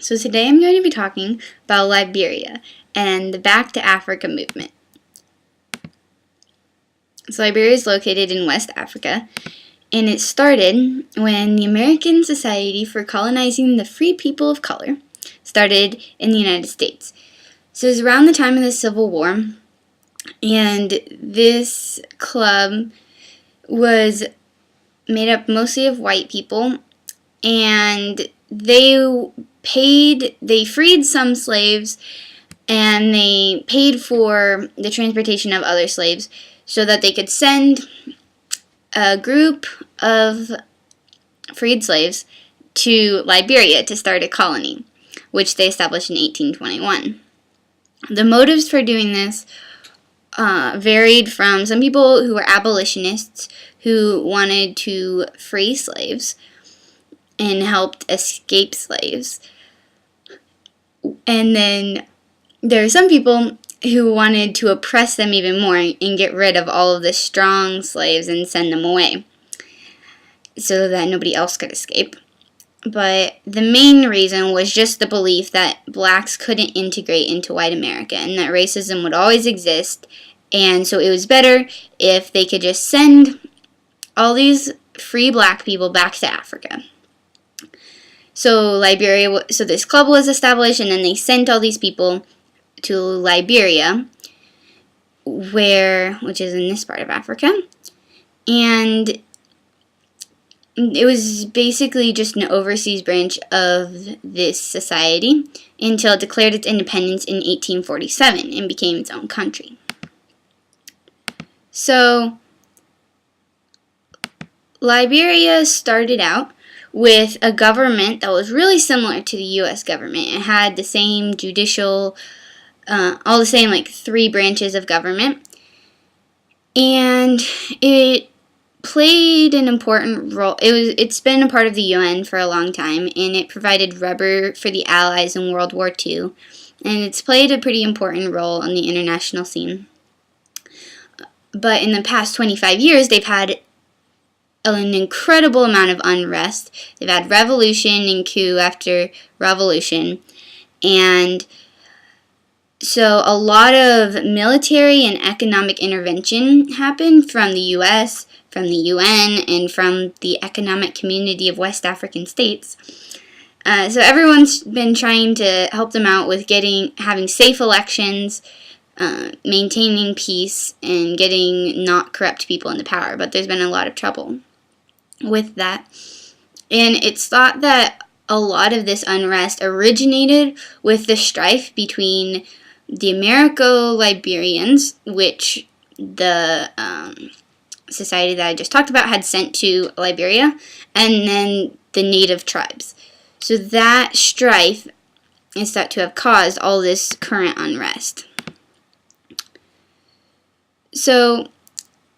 So today I'm going to be talking about Liberia and the Back to Africa movement. So Liberia is located in West Africa, and it started when the American Society for Colonizing the Free People of Color started in the United States. So it was around the time of the Civil War, and this club was made up mostly of white people, and they freed some slaves, and they paid for the transportation of other slaves so that they could send a group of freed slaves to Liberia to start a colony, which they established in 1821. The motives for doing this varied from some people who were abolitionists who wanted to free slaves and helped escape slaves. And then there are some people who wanted to oppress them even more and get rid of all of the strong slaves and send them away so that nobody else could escape. But the main reason was just the belief that blacks couldn't integrate into white America and that racism would always exist, and so it was better if they could just send all these free black people back to Africa. So this club was established, and then they sent all these people to Liberia, which is in this part of Africa, and it was basically just an overseas branch of this society until it declared its independence in 1847 and became its own country. So Liberia started out with a government that was really similar to the U.S. government. It had the same judicial, all the same like 3 branches of government, and it played an important role. It's been a part of the UN for a long time, and it provided rubber for the Allies in World War II, and it's played a pretty important role on the international scene. But in the past 25 years, they've had an incredible amount of unrest. They've had revolution and coup after revolution, and so a lot of military and economic intervention happened from the U.S., from the UN, and from the economic community of West African states. So everyone's been trying to help them out with having safe elections, maintaining peace, and getting not corrupt people into power. But there's been a lot of trouble with that. And it's thought that a lot of this unrest originated with the strife between the Americo-Liberians, which the society that I just talked about had sent to Liberia, and then the native tribes. So that strife is thought to have caused all this current unrest. So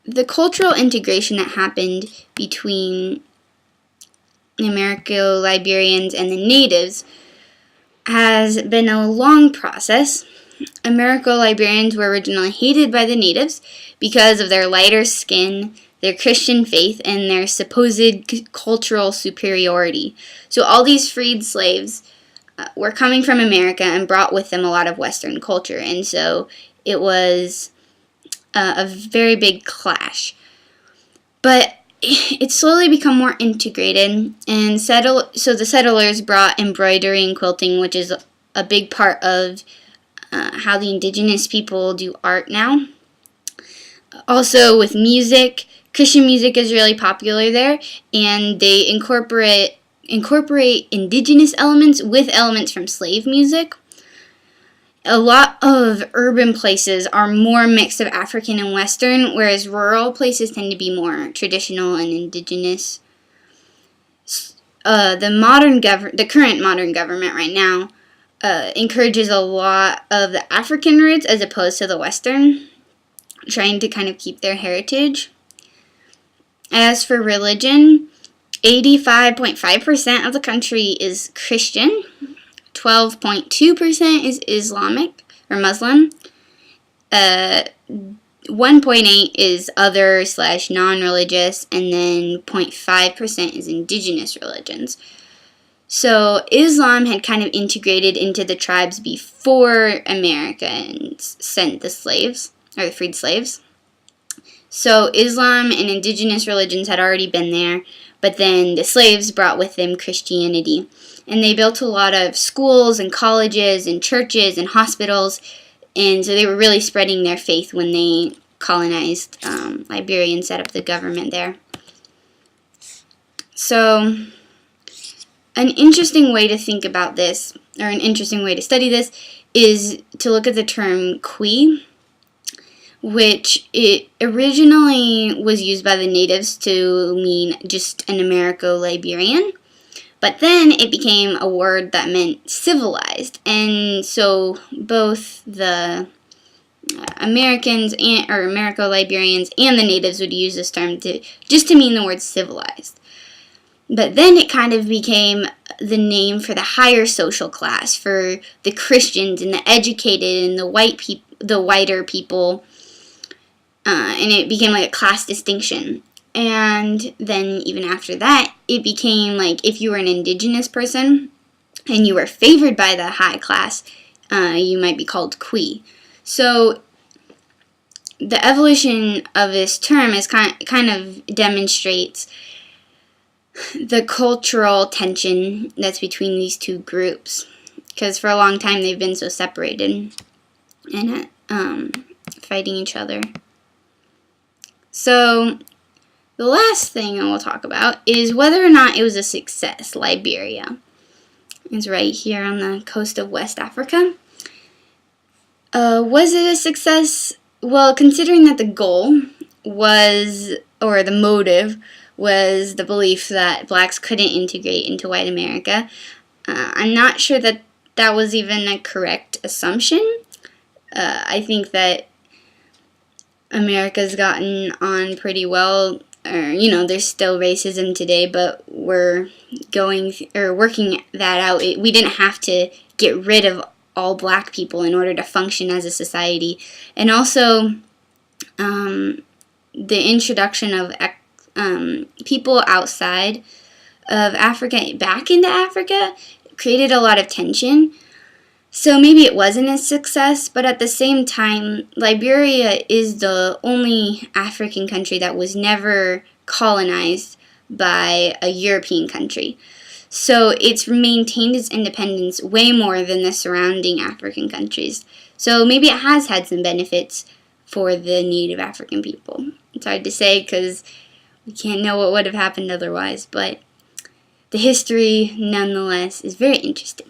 the cultural integration that happened between the Americo-Liberians and the natives has been a long process. Americo-Liberians were originally hated by the natives because of their lighter skin, their Christian faith, and their supposed cultural superiority. So all these freed slaves were coming from America and brought with them a lot of Western culture, and so it was a very big clash. But it's slowly become more integrated, and so the settlers brought embroidery and quilting, which is a big part of how the indigenous people do art now. Also with music, Christian music is really popular there, and they incorporate indigenous elements with elements from slave music. A lot of urban places are more mixed of African and Western, whereas rural places tend to be more traditional and indigenous. The current modern government right now encourages a lot of the African roots as opposed to the Western, trying to kind of keep their heritage. As for religion, 85.5% of the country is Christian, 12.2% is Islamic or Muslim, 1.8% is other/non-religious, and then 0.5% is indigenous religions. So Islam had kind of integrated into the tribes before Americans sent the slaves, or the freed slaves. So Islam and indigenous religions had already been there, but then the slaves brought with them Christianity. And they built a lot of schools and colleges and churches and hospitals, and so they were really spreading their faith when they colonized Liberia and set up the government there. So an interesting way to think about this, or an interesting way to study this, is to look at the term Kwi, which it originally was used by the natives to mean just an Americo-Liberian, but then it became a word that meant civilized, and so both the Americans or Americo-Liberians and the natives would use this term just to mean the word civilized. But then it kind of became the name for the higher social class, for the Christians and the educated and the whiter people, and it became like a class distinction. And then even after that, it became like if you were an indigenous person and you were favored by the high class, you might be called Kwi. So the evolution of this term is kind of demonstrates the cultural tension that's between these two groups, because for a long time they've been so separated and fighting each other. So the last thing I will talk about is whether or not it was a success. Liberia is right here on the coast of West Africa. Was it a success? Well, considering that the goal was, or the motive was the belief that blacks couldn't integrate into white America, I'm not sure that that was even a correct assumption. I think that America's gotten on pretty well. There's still racism today, but we're working that out. We didn't have to get rid of all black people in order to function as a society. And also, the introduction of people outside of Africa back into Africa created a lot of tension. So maybe it wasn't a success, but at the same time, Liberia is the only African country that was never colonized by a European country. So it's maintained its independence way more than the surrounding African countries. So maybe it has had some benefits for the native African people. It's hard to say because we can't know what would have happened otherwise, but the history, nonetheless, is very interesting.